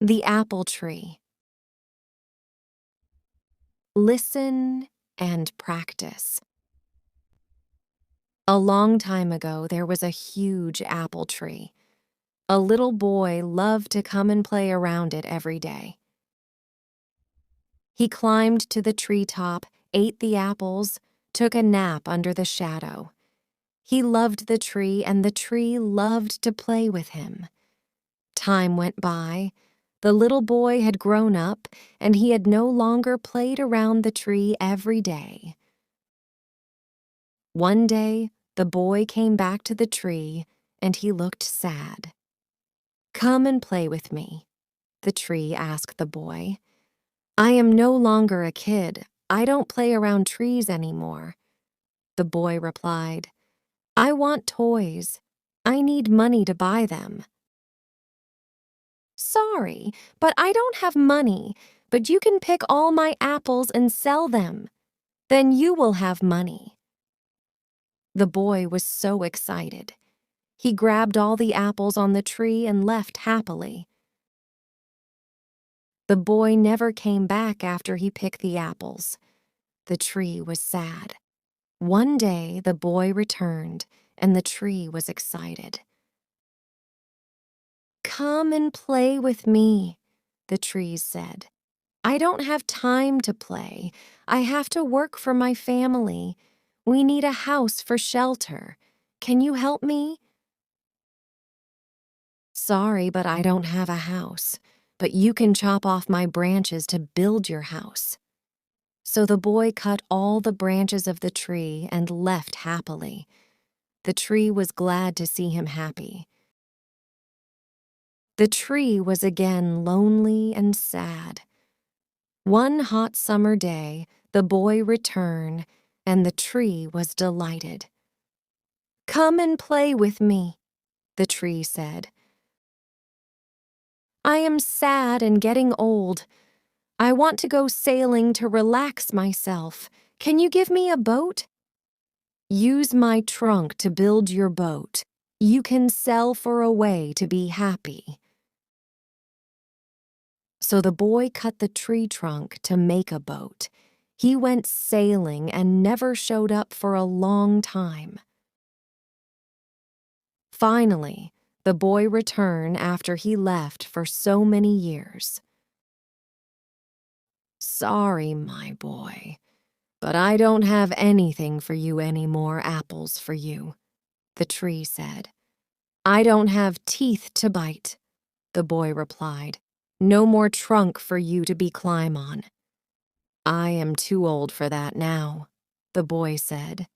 The apple tree. Listen and practice. A long time ago, there was a huge apple tree. A little boy loved to come and play around it every day. He climbed to the treetop, ate the apples, took a nap under the shadow. He loved the tree, and the tree loved to play with him. Time went by. The little boy had grown up, and he had no longer played around the tree every day. One day, the boy came back to the tree, and he looked sad. "Come and play with me," the tree asked the boy. "I am no longer a kid. I don't play around trees anymore." The boy replied, "I want toys. I need money to buy them." "Sorry, but I don't have money, but you can pick all my apples and sell them. Then you will have money." The boy was so excited. He grabbed all the apples on the tree and left happily. The boy never came back after he picked the apples. The tree was sad. One day, the boy returned, and the tree was excited. "Come and play with me," the trees said. "I don't have time to play. I have to work for my family. We need a house for shelter. Can you help me?" "Sorry, but I don't have a house. But you can chop off my branches to build your house." So the boy cut all the branches of the tree and left happily. The tree was glad to see him happy. The tree was again lonely and sad. One hot summer day, the boy returned, and the tree was delighted. "Come and play with me," the tree said. "I am sad and getting old. I want to go sailing to relax myself. Can you give me a boat?" "Use my trunk to build your boat. You can sell for a way to be happy." So the boy cut the tree trunk to make a boat. He went sailing and never showed up for a long time. Finally, the boy returned after he left for so many years. "Sorry, my boy, but I don't have anything for you anymore, apples for you," the tree said. "I don't have teeth to bite," the boy replied. "No more trunk for you to climb on." "I am too old for that now," the boy said.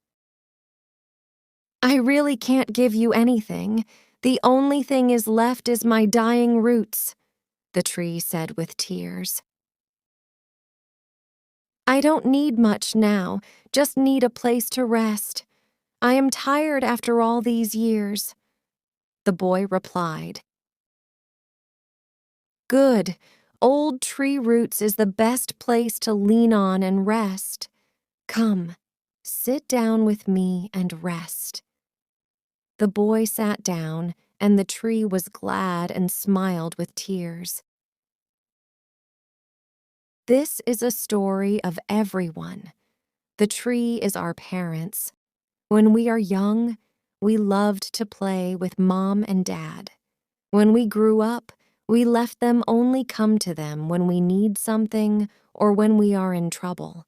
"I really can't give you anything. The only thing is left is my dying roots," the tree said with tears. "I don't need much now, just need a place to rest. I am tired after all these years," the boy replied. "Good. Old tree roots is the best place to lean on and rest. Come, sit down with me and rest." The boy sat down, and the tree was glad and smiled with tears. This is a story of everyone. The tree is our parents. When we are young, we loved to play with Mom and Dad. When we grew up, we left them only come to them when we need something or when we are in trouble.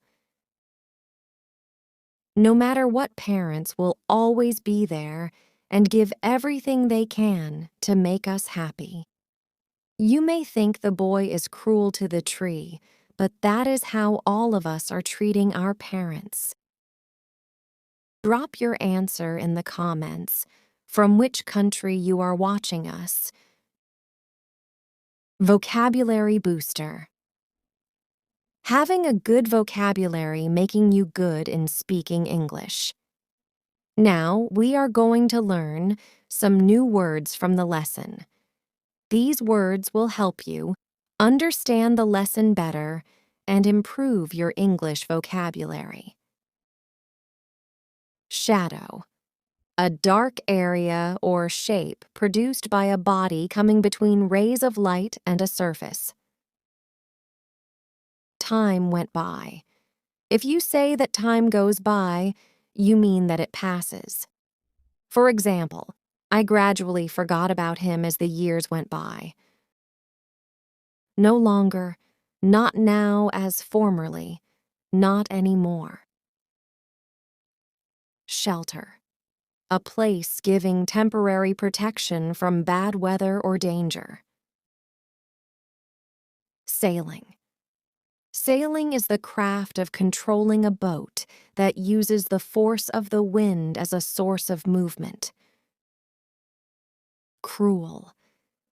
No matter what, parents will always be there and give everything they can to make us happy. You may think the boy is cruel to the tree, but that is how all of us are treating our parents. Drop your answer in the comments from which country you are watching us. Vocabulary booster. Having a good vocabulary making you good in speaking English. Now we are going to learn some new words from the lesson. These words will help you understand the lesson better and improve your English vocabulary. Shadow. A dark area or shape produced by a body coming between rays of light and a surface. Time went by. If you say that time goes by, you mean that it passes. For example, I gradually forgot about him as the years went by. No longer, not now as formerly, not anymore. Shelter. A place giving temporary protection from bad weather or danger. Sailing. Sailing is the craft of controlling a boat that uses the force of the wind as a source of movement. Cruel.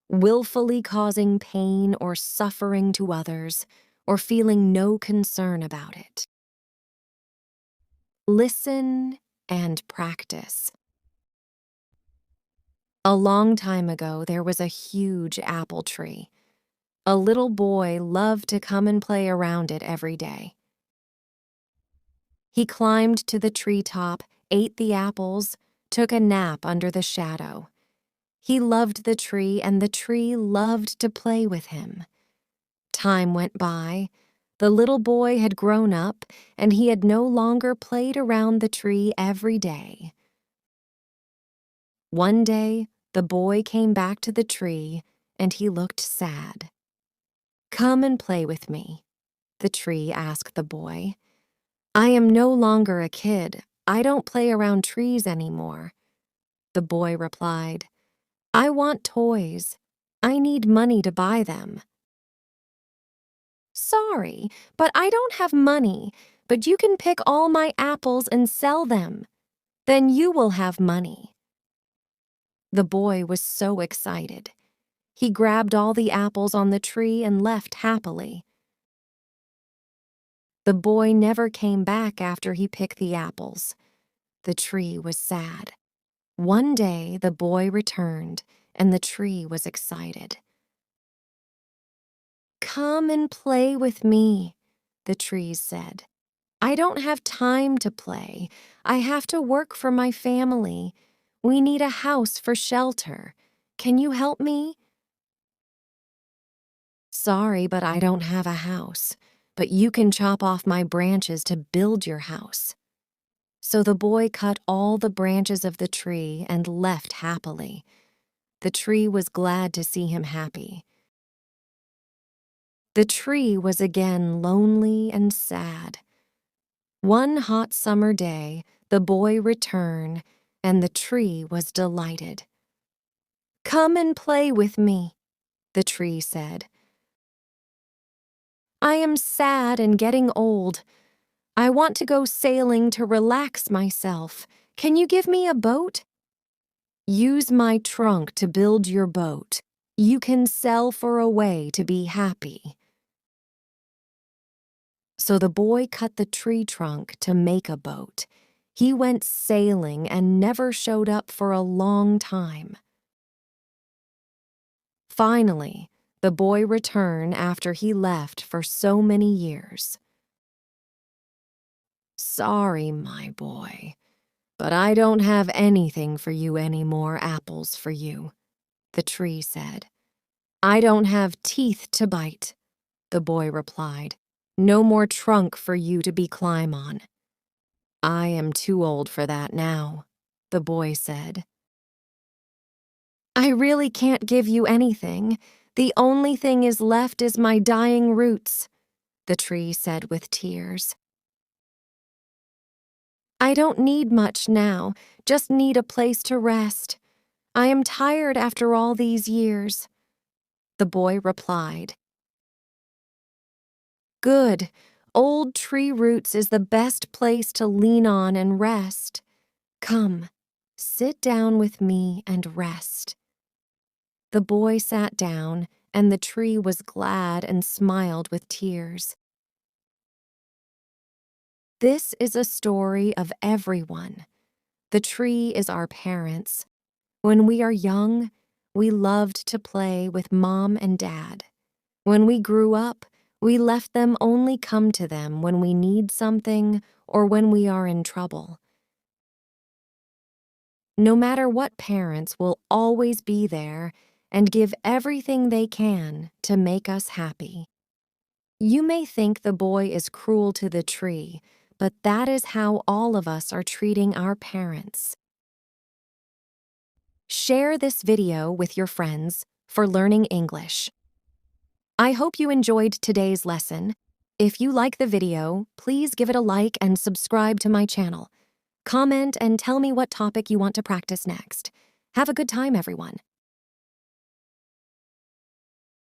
Willfully causing pain or suffering to others, or feeling no concern about it. Listen and practice. A long time ago, there was a huge apple tree. A little boy loved to come and play around it every day. He climbed to the treetop, ate the apples, took a nap under the shadow. He loved the tree, and the tree loved to play with him. Time went by. The little boy had grown up, and he had no longer played around the tree every day. One day, the boy came back to the tree, and he looked sad. "Come and play with me," the tree asked the boy. "I am no longer a kid. I don't play around trees anymore." The boy replied, "I want toys. I need money to buy them." "Sorry, but I don't have money, but you can pick all my apples and sell them. Then you will have money." The boy was so excited. He grabbed all the apples on the tree and left happily. The boy never came back after he picked the apples. The tree was sad. One day, the boy returned, and the tree was excited. "Come and play with me," the trees said. "I don't have time to play. I have to work for my family. We need a house for shelter. Can you help me?" "Sorry, but I don't have a house. But you can chop off my branches to build your house." So the boy cut all the branches of the tree and left happily. The tree was glad to see him happy. The tree was again lonely and sad. One hot summer day, the boy returned, and the tree was delighted. "Come and play with me," the tree said. "I am sad and getting old. I want to go sailing to relax myself. Can you give me a boat?" "Use my trunk to build your boat. You can sell for a way to be happy." So the boy cut the tree trunk to make a boat. He went sailing and never showed up for a long time. Finally, the boy returned after he left for so many years. "Sorry, my boy, but I don't have anything for you anymore, apples for you," the tree said. "I don't have teeth to bite," the boy replied. "No more trunk for you to be climb on." "I am too old for that now," the boy said. "I really can't give you anything. The only thing is left is my dying roots," the tree said with tears. "I don't need much now, just need a place to rest. I am tired after all these years," the boy replied. "Good. Old tree roots is the best place to lean on and rest. Come, sit down with me and rest." The boy sat down, and the tree was glad and smiled with tears. This is a story of everyone. The tree is our parents. When we are young, we loved to play with Mom and Dad. When we grew up, we left them only come to them when we need something or when we are in trouble. No matter what, parents will always be there and give everything they can to make us happy. You may think the boy is cruel to the tree, but that is how all of us are treating our parents. Share this video with your friends for learning English. I hope you enjoyed today's lesson. If you like the video, please give it a like and subscribe to my channel. Comment and tell me what topic you want to practice next. Have a good time, everyone.